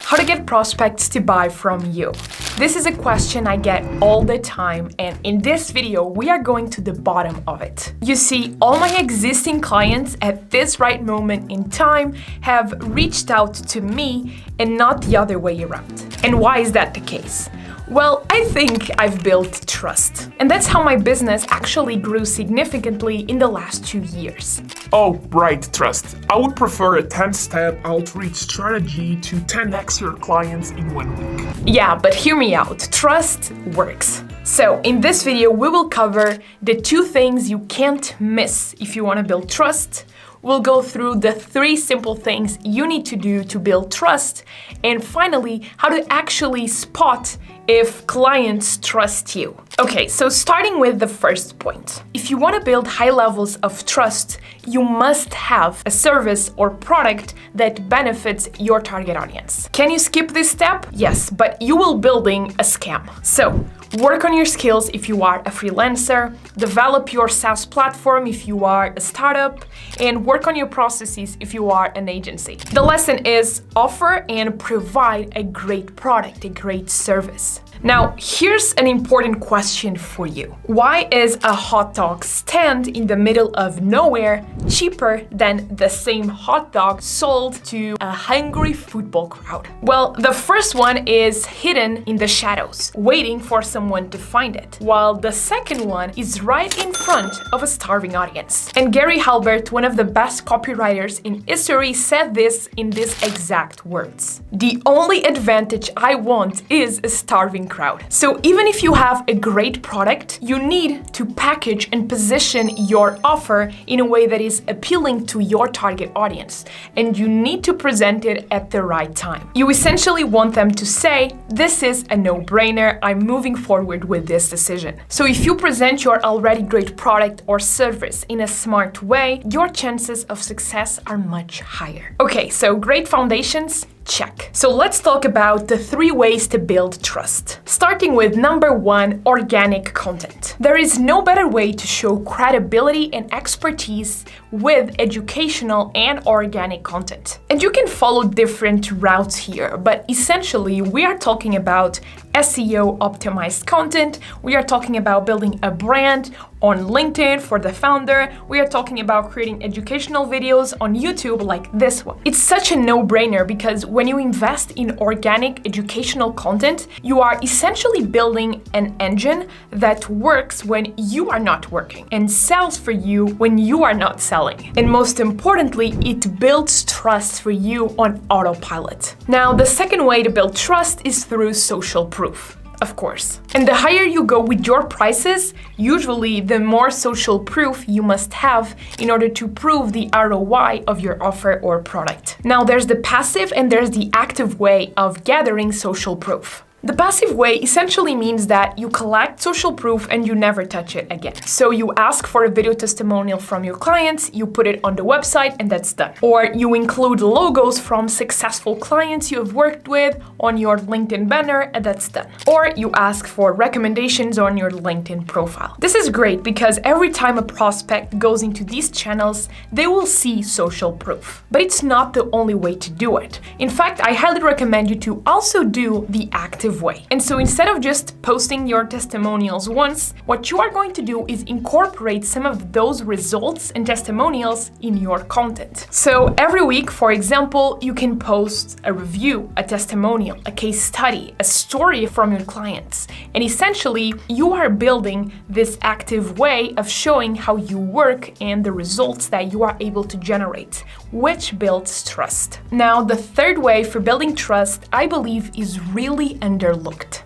How to get prospects to buy from you? This is a question I get all the time, and in this video, we are going to the bottom of it. You see, all my existing clients at this right moment in time have reached out to me and not the other way around. And why is that the case? Well, I think I've built trust. And that's how my business actually grew significantly in the last 2 years. Oh, right, trust. I would prefer a 10-step outreach strategy to 10x your clients in 1 week. Yeah, but hear me out. Trust works. So in this video, we will cover the 2 things you can't miss if you want to build trust. We'll go through the 3 simple things you need to do to build trust, and finally, how to actually spot if clients trust you. Okay, so starting with the first point. If you want to build high levels of trust, you must have a service or product that benefits your target audience. Can you skip this step? Yes, but you will building a scam. So, work on your skills if you are a freelancer, develop your SaaS platform if you are a startup, and work on your processes if you are an agency. The lesson is offer and provide a great product, a great service. Now, here's an important question for you. Why is a hot dog stand in the middle of nowhere cheaper than the same hot dog sold to a hungry football crowd? Well, the first one is hidden in the shadows, waiting for someone to find it, while the second one is right in front of a starving audience. And Gary Halbert, one of the best copywriters in history, said this in these exact words: "The only advantage I want is a starving crowd." So even if you have a great product, you need to package and position your offer in a way that is appealing to your target audience, and you need to present it at the right time. You essentially want them to say, "This is a no-brainer, I'm moving forward with this decision." So if you present your already great product or service in a smart way, your chances of success are much higher. Okay, so great foundations, check. So let's talk about the 3 ways to build trust. Starting with number 1, organic content. There is no better way to show credibility and expertise with educational and organic content. And you can follow different routes here, but essentially we are talking about SEO optimized content. We are talking about building a brand on LinkedIn for the founder. We are talking about creating educational videos on YouTube like this one. It's such a no-brainer because when you invest in organic educational content, you are essentially building an engine that works when you are not working and sells for you when you are not selling. And most importantly, it builds trust for you on autopilot. Now, the second way to build trust is through social proof. Of course. And the higher you go with your prices, usually the more social proof you must have in order to prove the ROI of your offer or product. Now, there's the passive and there's the active way of gathering social proof. The passive way essentially means that you collect social proof and you never touch it again. So you ask for a video testimonial from your clients, you put it on the website, and that's done. Or you include logos from successful clients you have worked with on your LinkedIn banner, and that's done. Or you ask for recommendations on your LinkedIn profile. This is great because every time a prospect goes into these channels, they will see social proof. But it's not the only way to do it. In fact, I highly recommend you to also do the active way. And so instead of just posting your testimonials once, what you are going to do is incorporate some of those results and testimonials in your content. So every week, for example, you can post a review, a testimonial, a case study, a story from your clients. And essentially, you are building this active way of showing how you work and the results that you are able to generate, which builds trust. Now, the third way for building trust, I believe, is really underlooked.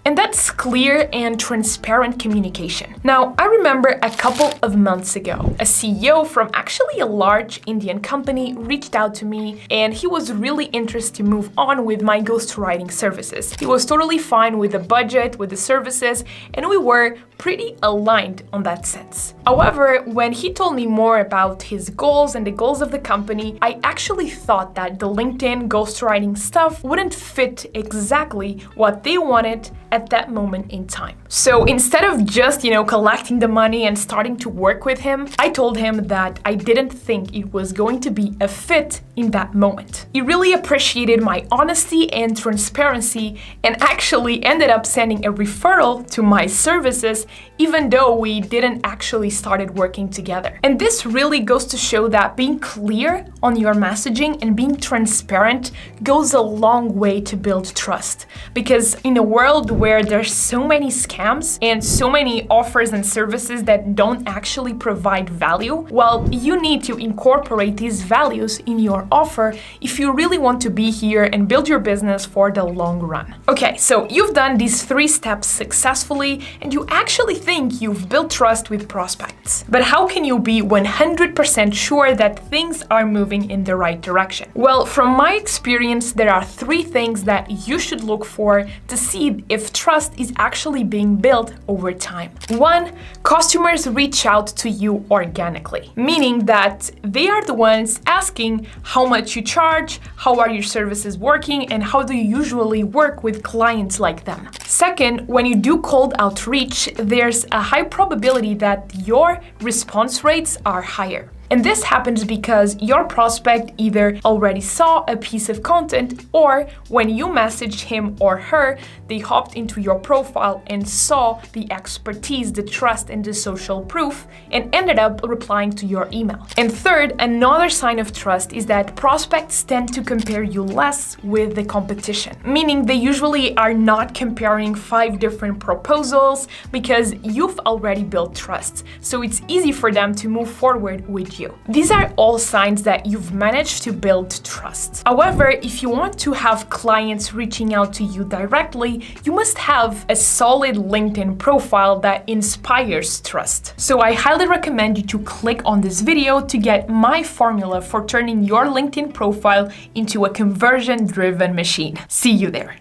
And that's clear and transparent communication. Now, I remember a couple of months ago, a CEO from actually a large Indian company reached out to me, and he was really interested to move on with my ghostwriting services. He was totally fine with the budget, with the services, and we were pretty aligned on that sense. However, when he told me more about his goals and the goals of the company, I I actually thought that the LinkedIn ghostwriting stuff wouldn't fit exactly what they wanted at that moment in time. So instead of just, collecting the money and starting to work with him, I told him that I didn't think it was going to be a fit in that moment. He really appreciated my honesty and transparency and actually ended up sending a referral to my services, even though we didn't actually started working together. And this really goes to show that being clear on your messaging and being transparent goes a long way to build trust. Because in a world where there's so many scams and so many offers and services that don't actually provide value, well, you need to incorporate these values in your offer if you really want to be here and build your business for the long run. Okay, so you've done these 3 steps successfully and you actually think you've built trust with prospects. But how can you be 100% sure that things are moving in the right direction? Well, from my experience, there are 3 things that you should look for to see if trust is actually being built over time. 1, customers reach out to you organically, meaning that they are the ones asking how much you charge, how are your services working, and how do you usually work with clients like them. Second, when you do cold outreach, there's a high probability that your response rates are higher. And this happens because your prospect either already saw a piece of content, or when you messaged him or her, they hopped into your profile and saw the expertise, the trust, and the social proof, and ended up replying to your email. And third, another sign of trust is that prospects tend to compare you less with the competition, meaning they usually are not comparing 5 different proposals because you've already built trust. So it's easy for them to move forward with you. These are all signs that you've managed to build trust. However, if you want to have clients reaching out to you directly, you must have a solid LinkedIn profile that inspires trust. So I highly recommend you to click on this video to get my formula for turning your LinkedIn profile into a conversion-driven machine. See you there.